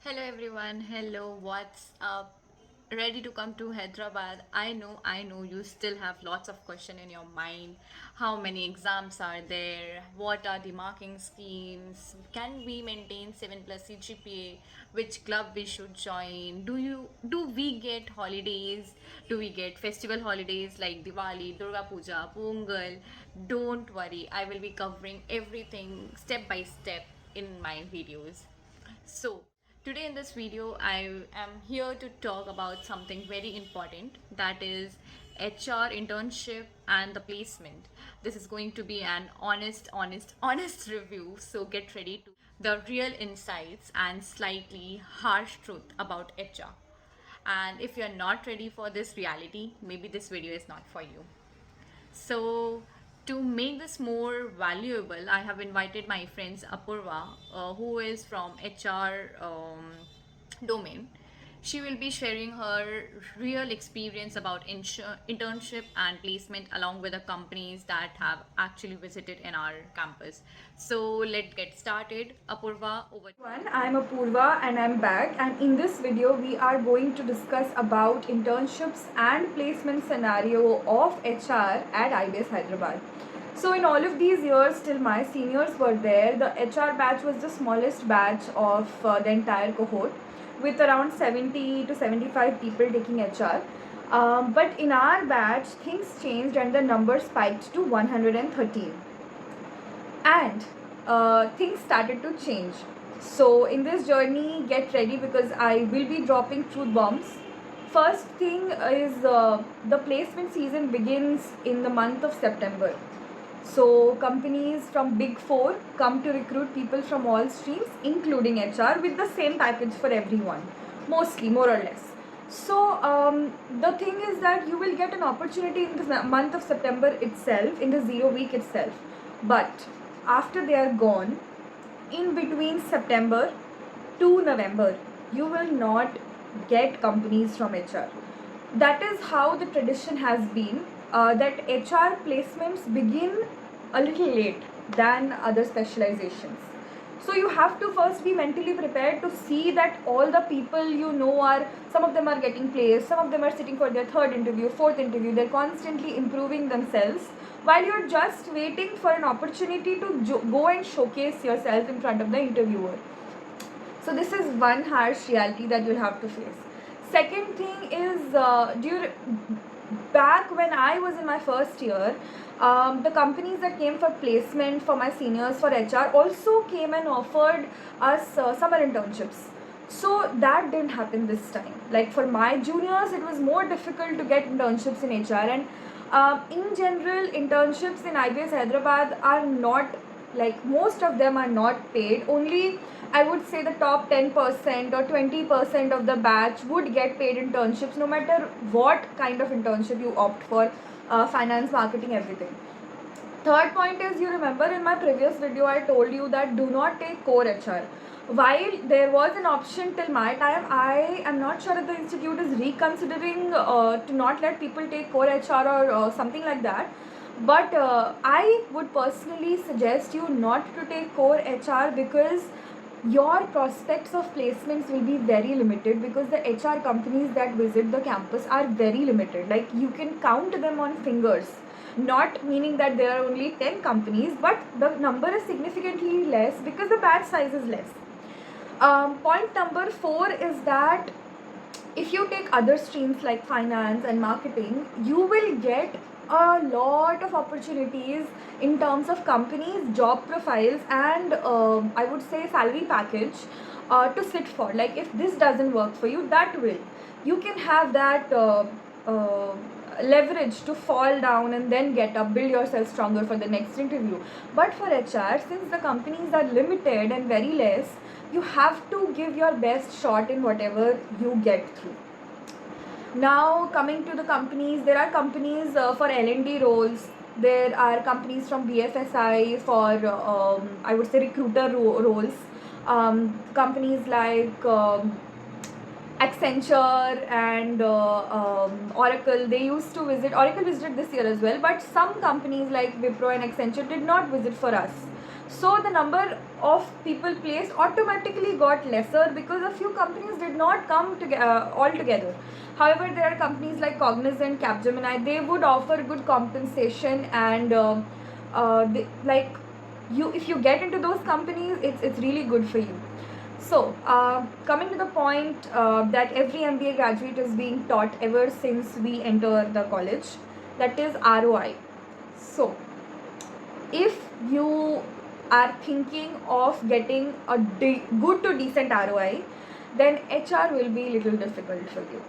Hello everyone, hello, what's up? Ready to come to Hyderabad? I know you still have lots of question in your mind. How many exams are there? What are the marking schemes? Can we maintain 7 plus CGPA? Which club we should join? Do we get holidays? Do we get festival holidays like Diwali, Durga Puja, Pongal? Don't worry, I will be covering everything step by step in my videos. So, today in this video, I am here to talk about something very important, that is HR internship and the placement. This is going to be an honest review. So, get ready to the real insights and slightly harsh truth about HR. And if you're not ready for this reality, maybe this video is not for you. So, to make this more valuable, I have invited my friends Apurva, who is from HR domain. She will be sharing her real experience about internship and placement along with the companies that have actually visited in our campus. So, let's get started. Apurva, over. Everyone, I'm Apurva and I'm back, and in this video we are going to discuss about internships and placement scenario of HR at IBS Hyderabad. So in all of these years till my seniors were there, the HR batch was the smallest batch of the entire cohort with around 70 to 75 people taking HR. But in our batch things changed and the number spiked to 113, and things started to change. So, in this journey, get ready because I will be dropping truth bombs. First thing is the placement season begins in the month of September. So, companies from Big Four come to recruit people from all streams, including HR, with the same package for everyone, mostly, more or less. So, the thing is that you will get an opportunity in the month of September itself, in the 0 week itself. But after they are gone, in between September to November, you will not get companies from HR. That is how the tradition has been, that HR placements begin a little late than other specializations. So you have to first be mentally prepared to see that all the people you know are, some of them are getting placed, some of them are sitting for their third interview, fourth interview, they're constantly improving themselves while you're just waiting for an opportunity to go and showcase yourself in front of the interviewer. So this is one harsh reality that you'll have to face. Second thing is, back when I was in my first year, the companies that came for placement for my seniors for HR also came and offered us summer internships. So that didn't happen this time. Like for my juniors, it was more difficult to get internships in HR, and in general, internships in IBS Hyderabad are not, like, most of them are not paid. Only I would say the top 10% or 20% of the batch would get paid internships, no matter what kind of internship you opt for, finance, marketing, everything. Third point is, you remember in my previous video I told you that do not take core HR. While there was an option till my time, I am not sure if the institute is reconsidering to not let people take core HR or something like that. But I would personally suggest you not to take core HR because your prospects of placements will be very limited, because the HR companies that visit the campus are very limited. Like you can count them on fingers, not meaning that there are only 10 companies, but the number is significantly less because the batch size is less. Point number 4 is that if you take other streams like finance and marketing, you will get a lot of opportunities in terms of companies, job profiles, and I would say salary package to sit for. Like if this doesn't work for you, that will. You can have that uh, leverage to fall down and then get up, build yourself stronger for the next interview. But for HR, since the companies are limited and very less, you have to give your best shot in whatever you get through. Now coming to the companies, there are companies for L&D roles. There are companies from BFSI for I would say recruiter roles. Companies like Accenture and Oracle, they used to visit. Oracle visited this year as well, but some companies like Wipro and Accenture did not visit for us. So the number of people placed automatically got lesser because a few companies did not come all together. However, there are companies like Cognizant, Capgemini. They would offer good compensation, and like you, if you get into those companies, it's really good for you. So, coming to the point that every MBA graduate is being taught ever since we enter the college, that is ROI. So, if you are thinking of getting a good to decent ROI, then HR will be little difficult for you,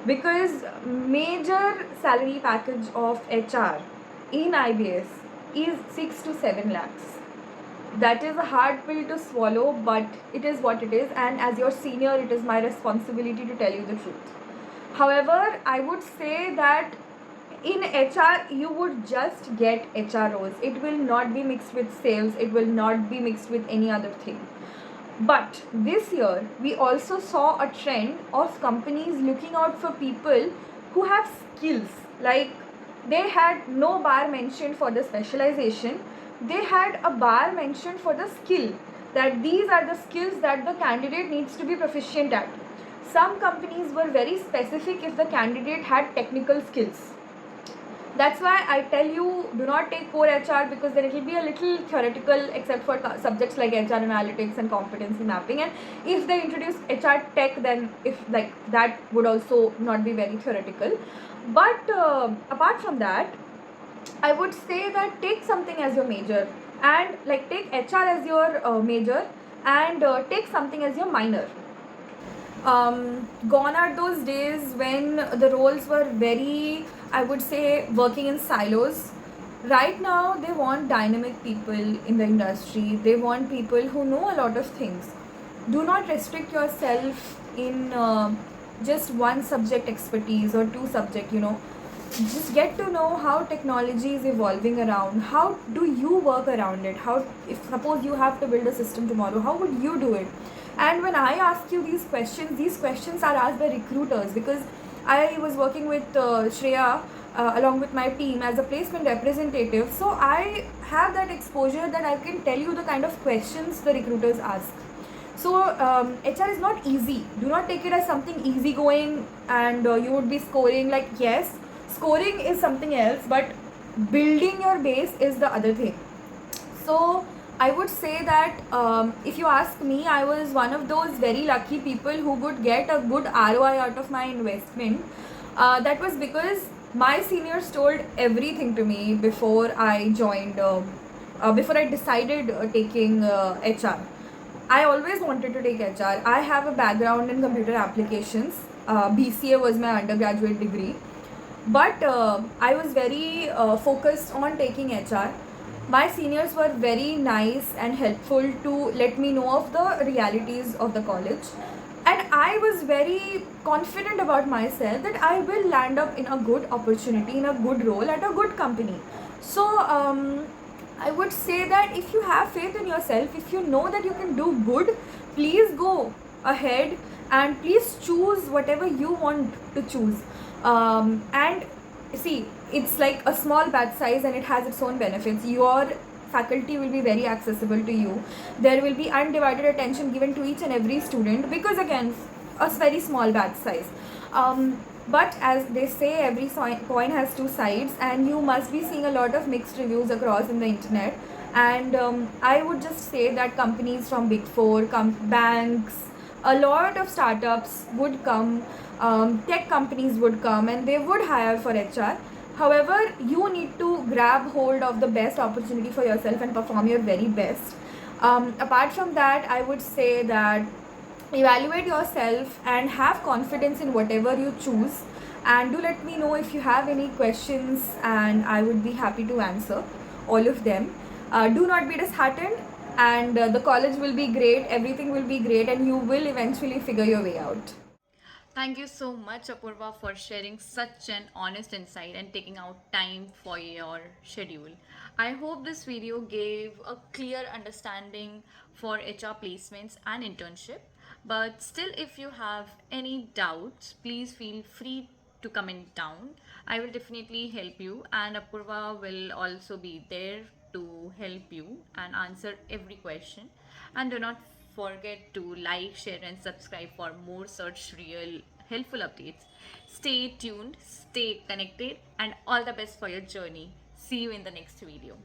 because major salary package of HR in IBS is 6 to 7 lakhs. That is a hard pill to swallow, but it is what it is, and as your senior, it is my responsibility to tell you the truth. However, I would say that in HR, you would just get HR roles. It will not be mixed with sales, it will not be mixed with any other thing. But this year, we also saw a trend of companies looking out for people who have skills. Like, they had no bar mentioned for the specialization, they had a bar mentioned for the skill, that these are the skills that the candidate needs to be proficient at. Some companies were very specific if the candidate had technical skills. That's why I tell you, do not take core HR, because then it will be a little theoretical, except for subjects like HR analytics and competency mapping. And if they introduce HR tech, then if like that would also not be very theoretical. But apart from that, I would say that take something as your major, and like take HR as your major, and take something as your minor. Gone are those days when the roles were very, I would say, working in silos. Right now, they want dynamic people in the industry. They want people who know a lot of things. Do not restrict yourself in just one subject expertise or two subject, just get to know how technology is evolving around. How do you work around it? How, if suppose you have to build a system tomorrow, how would you do it? And when I ask you these questions are asked by recruiters, because I was working with Shreya along with my team as a placement representative. So I have that exposure that I can tell you the kind of questions the recruiters ask. So HR is not easy. Do not take it as something easygoing and you would be scoring. Like, yes, scoring is something else, but building your base is the other thing. So I would say that if you ask me, I was one of those very lucky people who would get a good ROI out of my investment. That was because my seniors told everything to me before I joined, before I decided taking HR. I always wanted to take HR. I have a background in computer applications. BCA was my undergraduate degree. But I was very focused on taking HR. My seniors were very nice and helpful to let me know of the realities of the college. And I was very confident about myself that I will land up in a good opportunity, in a good role at a good company. So I would say that if you have faith in yourself, if you know that you can do good, please go ahead and please choose whatever you want to choose. And see, it's like a small batch size and it has its own benefits. Your faculty will be very accessible to you. There will be undivided attention given to each and every student, because again, a very small batch size. But as they say, every coin has two sides, and you must be seeing a lot of mixed reviews across in the internet. And I would just say that companies from Big Four, banks, a lot of startups would come, tech companies would come, and they would hire for HR. However, you need to grab hold of the best opportunity for yourself and perform your very best. Apart from that, I would say that evaluate yourself and have confidence in whatever you choose, and do let me know if you have any questions, and I would be happy to answer all of them. Do not be disheartened, and the college will be great, everything will be great, and you will eventually figure your way out. Thank you so much, Apurva, for sharing such an honest insight and taking out time for your schedule. I hope this video gave a clear understanding for HR placements and internship. But still, if you have any doubts, please feel free to comment down. I will definitely help you, and Apurva will also be there to help you and answer every question. And do not forget to like, share, and subscribe for more such real helpful updates. Stay tuned, stay connected, and all the best for your journey. See you in the next video.